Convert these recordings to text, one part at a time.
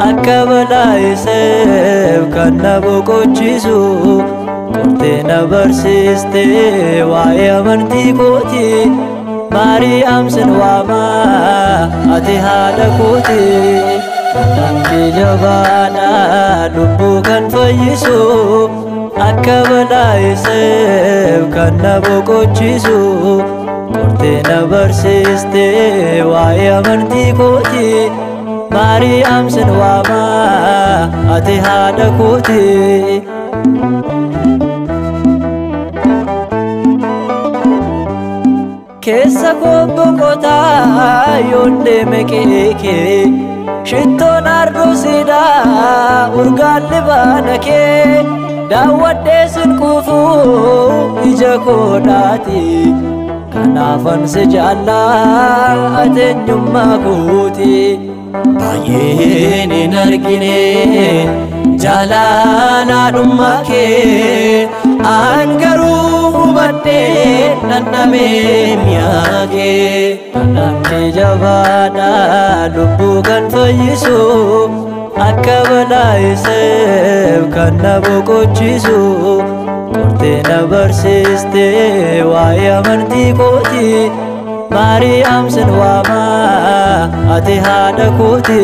akka balaa'iseef kan na boqochiisu qortee na barsiiste waa'ee amantii kooti Maariyaam sin waama ati haadha kooti namni jabaadha lubbuu kan fayyisu akka balaa'iseef kan na boqochiisu qortee na barsiiste waa'ee amantii kooti Maariyaam sin waama ati haadha kooti keessa koo boqotaa yoon deeme keekee shittoon arduusidha urgaan libaana kee daawwadhee sin quufuu ija koodhaati kanaafan si jaallaa eenyummaa kooti baay'een hin argine jaalalaadhummaa kee an garuu hubadhee nannamee miyaagee namni jabaadha lubbuu kan fayyisu akka balaa'iseef kan na boqochiisu qortee na barsiiste waa'ee amantii kooti Maariyaam sin waama ati haadha kooti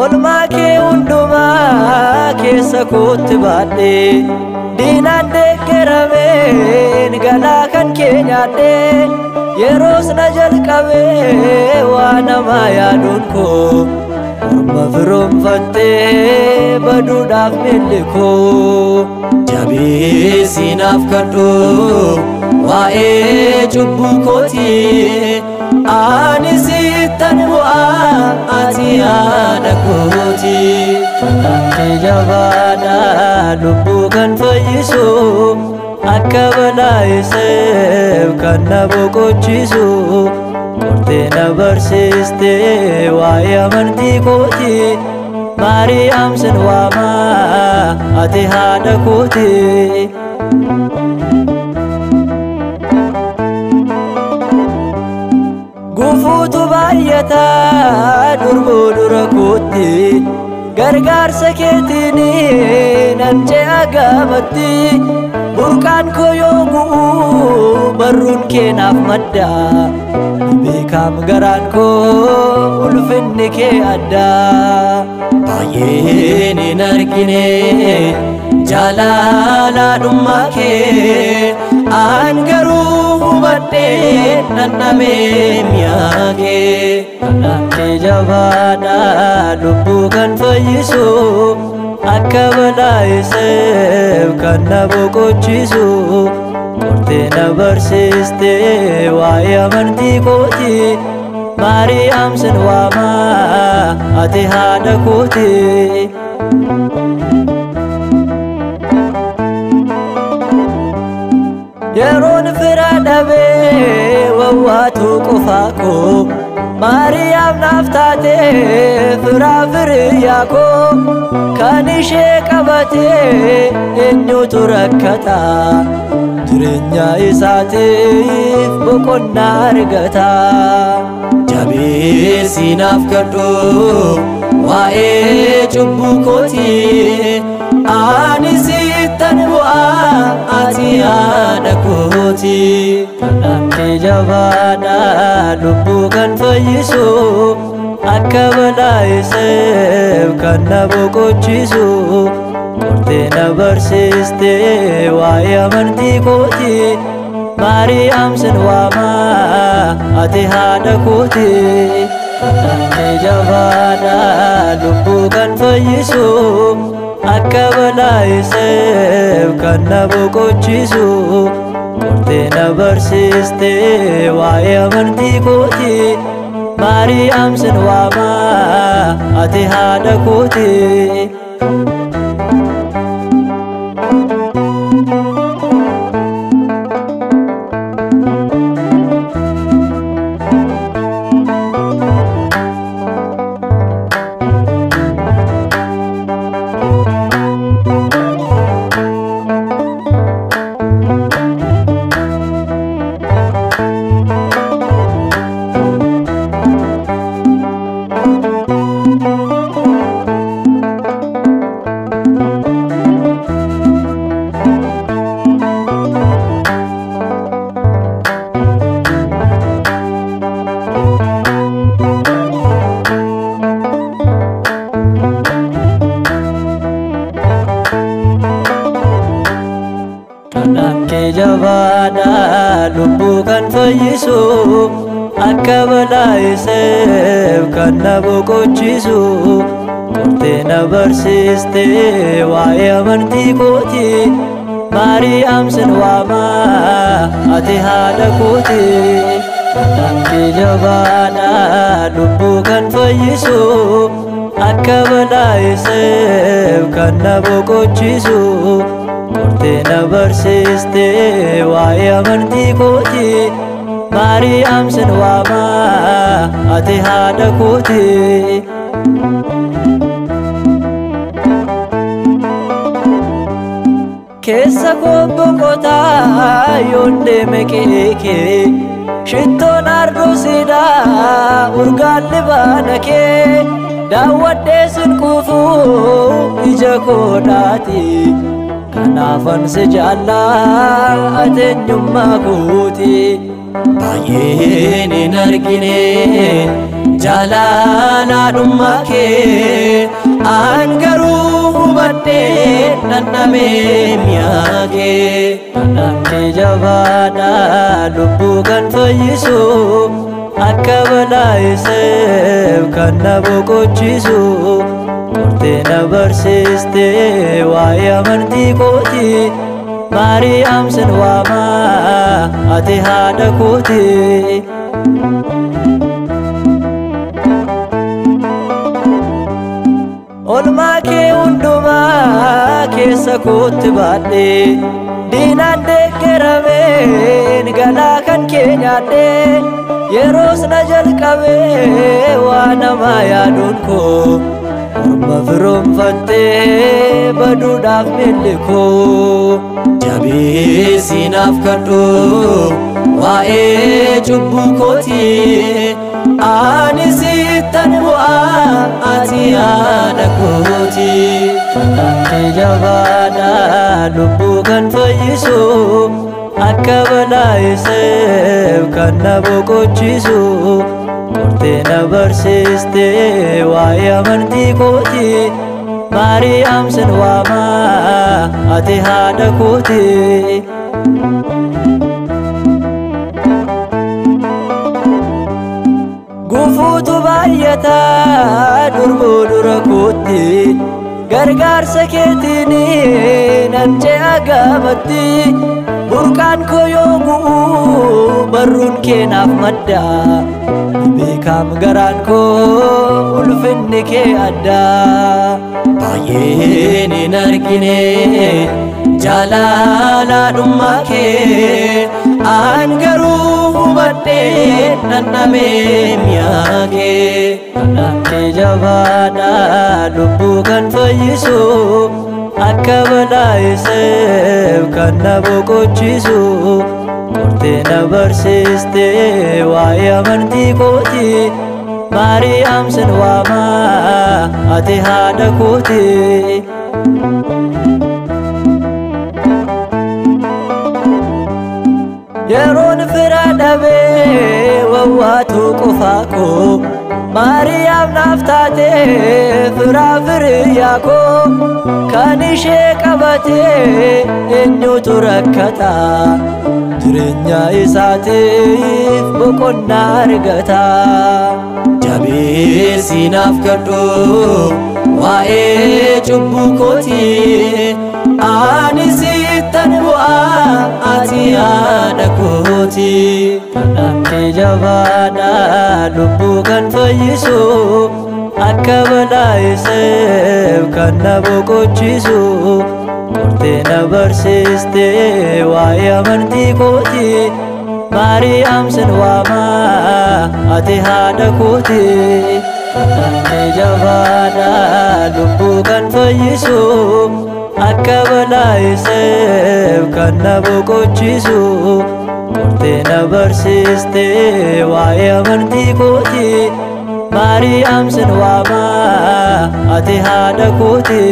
olmaa kee hundumaa keessa kootti baadhee diinaan deeggarameen galaa kan kee nyaadhee yeroos na jalqabee waa namaa yaaduun koo orma firoomfattee baduudhaaf miilli koo jabeessi naaf kadhu waa'ee cubbuu kooti ani sittan bu'aa ati haadha kooti namni jabaadha lubbuu kan fayyisu akka balaa'iseef kan na boqochiisu qortee na barsiiste waa'ee amantii kooti Maariyaam sin waama ati haadha kooti gufuutu baay'ataa durboo dura kootti gargaarsa keetiin nan ce'a gaabatti burqaan koo yoo gu'u barruun kee naaf madda beekaam garaan koo ulfinni kee addaa baay'een hin argine jaalalaadhummaa kee an garuu hubadhee nannamee miyaagee namni jabaadha lubbuu kan fayyisu akka balaa'iseef kan na boqochiisu qortee na barsiiste waa'ee amantii kooti Maariyaam sin waama ati haadha kooti yeroon fira dhabee wawwaatu qofaa koo Maariyaam naaf taatee firaa firiyyaa koo kan ishee qabatee eenyutu rakkata jireenya isaatiif boqonnaa argata jabeessi naaf kadhu waa'ee cubbuu kooti ani sittan bu'aa ati haadha kooti namni jabaadha lubbuu kan fayyisu akka balaa'iseef kan na boqochiisu qortee na barsiiste waa'ee amantii kooti Maariyaam sin waama ati haadha kooti namni jabaadha lubbuu kan fayyisu akka balaa'iseef kan na boqochiisu qortee na barsiiste waa'ee amantii kooti Maariyaam sin waama ati haadha kooti akka balaa'iseef kan na boqochiisu qortee na barsiiste waa'ee amantii kooti Maariyaam sin waama ati haadha kooti Kee jabaadha lubbuu kan fayyisu akka balaa'iseef kan na boqochiisu qortee na barsiiste waa'ee amantii kooti Maariyaam sin waama ati haadha kooti Keessa koo boqotaa yoon deeme keekee Shittoon ardoosiidhaa urgaan libaana kee daawwadhee sin kuufuu ija koodhaati kanaafan si jaallaa ati eenyummaa kooti baay'een hin argine jaalalaadhummaa kee an garuu hubadhee dhandhamee mi'aa kee kee jabaadha lubbuu kan fayyisu akka balaa'iseef kan na boqochiisu qortee na barsiiste waa'ee amantii kooti Maariyaam sin waama ati haadha kooti Olmaa kee hundumaa keessa kootti baadhee diinaan deeggarameen galaa kan kee nyaadhee yeroos na jalqabee waa namaa yaaduun koo orma firoomfattee baduudhaaf miilli koo jabeessi naaf kadhu waa'ee cubbuu kooti ani sittan bu'aa ati haadha kooti kee jabaadha lubbuu kan fayyisu akka balaa'iseef kan na boqochiisu qortee na barsiiste waa'ee amantii kooti Maariyaam sin waama ati haadha kooti Gufuutu baay'ataa durbuu dura kootti gargaarsa keetiin nan ce'a gaamatti burqaan koo yoo bu'u barruun kee naaf madda beekaam garaan koo ulfinni kee addaa baay'een hin argine jaalalaadhummaa kee an garuu hubadhee dhandhamee mi'aa kee kee jabaadha lubbuu kan fayyisu akka balaa'iseef kan na boqochiisu qortee na barsiiste waa'ee amantii kooti Maariyaam sin waama ati haadha kooti yeroon fira dhabee wawwaatu qofaa koo Maariyaam naaf taatee firaa firiyyaa koo kan ishee qabatee eenyutu rakkata jireenya isaatiif boqonnaa argata jabeessi naaf kadhu waa'ee cubbuu kooti ani sittan bu'aa ati haadha kooti kee jabaadha lubbuu kan fayyisu akka balaa'iseef kan na boqochiisu qortee na barsiiste waa'ee amantii kooti Maariyaam sin waama ati haadha kooti kee jabaadha lubbuu kan fayyisu akka balaa'iseef kan na boqochiisu qortee na barsiiste waa'ee amantii kooti Maariyaam sin waama ati haadha kooti